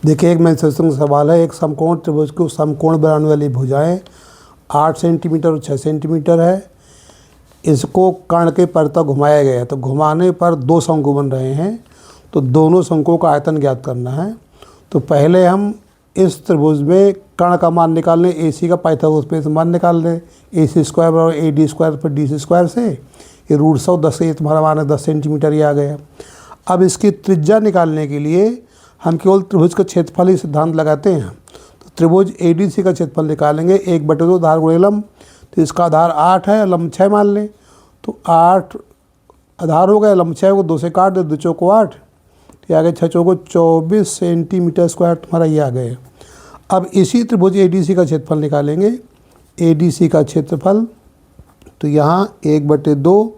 देखिए एक महत्वपूर्ण सवाल है, एक समकोण त्रिभुज को समकोण बनाने वाली भुजाएं 8 सेंटीमीटर और 6 सेंटीमीटर है। इसको कर्ण के परतक घुमाया गया है, तो घुमाने पर दो शंकु बन रहे हैं, तो दोनों शंकुओं का आयतन ज्ञात करना है। तो पहले हम इस त्रिभुज में कर्ण का मान निकाल लें, ए सी का पाइथागोरस से मान निकाल लें, ए सी स्क्वायर बराबर ए डी स्क्वायर पर डी सी स्क्वायर से, ये √110 से ये तुम्हारा मान है 10 सेंटीमीटर ही आ गया। अब इसकी त्रिज्या निकालने के लिए हम केवल त्रिभुज का क्षेत्रफल ही सिद्धांत लगाते हैं। तो त्रिभुज ए डी सी का क्षेत्रफल निकालेंगे, 1/2 आधार गुणे लंब, तो इसका आधार 8 है, लंब 6 मान लें, तो 8 आधार हो गया, लंब 6 को 2 से काट दे, 2 चौको 8, तो आ गए 6 चौको 24 सेंटीमीटर स्क्वायर तुम्हारा ये आ गए। अब इसी त्रिभुज ए डी सी का क्षेत्रफल निकालेंगे, ए डी सी का क्षेत्रफल, तो यहाँ 1/2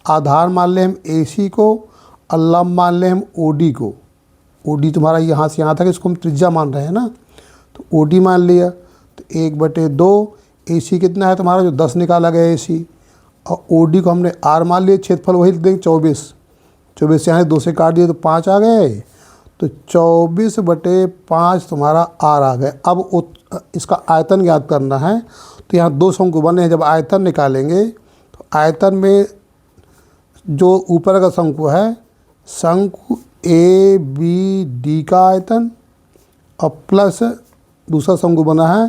आधार मान लें हम ए सी को और लंब मान लें हम ओ डी को। ओ डी तुम्हारा यहाँ से यहाँ तक, इसको हम त्रिज्या मान रहे हैं ना, तो ओ डी मान लिया, तो 1/2 ए सी कितना है तुम्हारा, जो 10 निकाला गया ए सी, और ओ डी को हमने आर मान लिया, क्षेत्रफल वही देंगे 24 से यहाँ 2 से काट दिए तो 5 आ गए, तो 24/5 तुम्हारा आर आ गए। अब इसका आयतन ज्ञात करना है, तो यहाँ दो शंकु बने हैं, जब आयतन निकालेंगे तो आयतन में जो ऊपर का शंकु है, शंकु ए बी डी का आयतन, और प्लस दूसरा शंकु बना है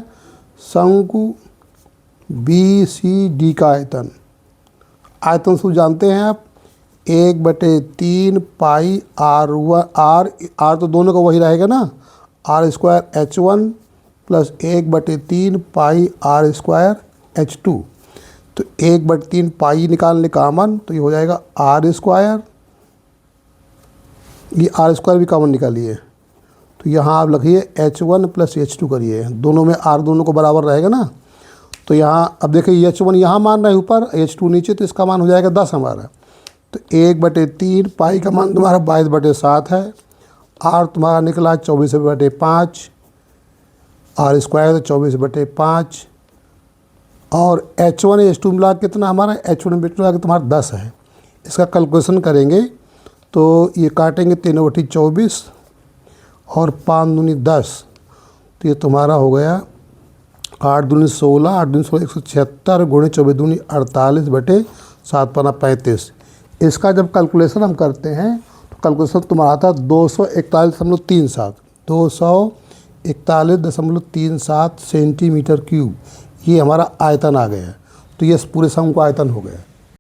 शंकु बी सी डी का आयतन। आयतन सूत्र जानते हैं आप, 1/3 पाई आर तो दोनों का वही रहेगा ना, r² h1 प्लस 1/3 पाई r² h2, तो 1/3 पाई निकालने कॉमन, तो ये हो जाएगा r², ये r² भी कॉमन निकालिए, तो यहाँ आप लिखिए h1 प्लस h2 करिए, दोनों में r दोनों को बराबर रहेगा ना। तो यहाँ अब देखिए h1 यहाँ मान रहा है ऊपर, h2 नीचे, तो इसका मान हो जाएगा 10 हमारा। तो 1/3 पाई का मान तुम्हारा 22/7 है, r तुम्हारा निकला 24/5, r² तो 24/5, और h1 h2 मिला कितना हमारा, h1 मिला के तुम्हारा 10 है। इसका कैलकुलेशन करेंगे तो ये काटेंगे 3/24 और 5 दूनी 10, तो ये तुम्हारा हो गया 8 दूनी 16, 8 दूनी 16 176 गुणे 24 दूनी 48/7 पना 35। इसका जब कैलकुलेशन हम करते हैं तो कैलकुलेशन तुम्हारा आता है 241.37, 241.37 सेंटीमीटर क्यूब, ये हमारा आयतन आ गया। तो ये पूरे समूह का आयतन हो गया।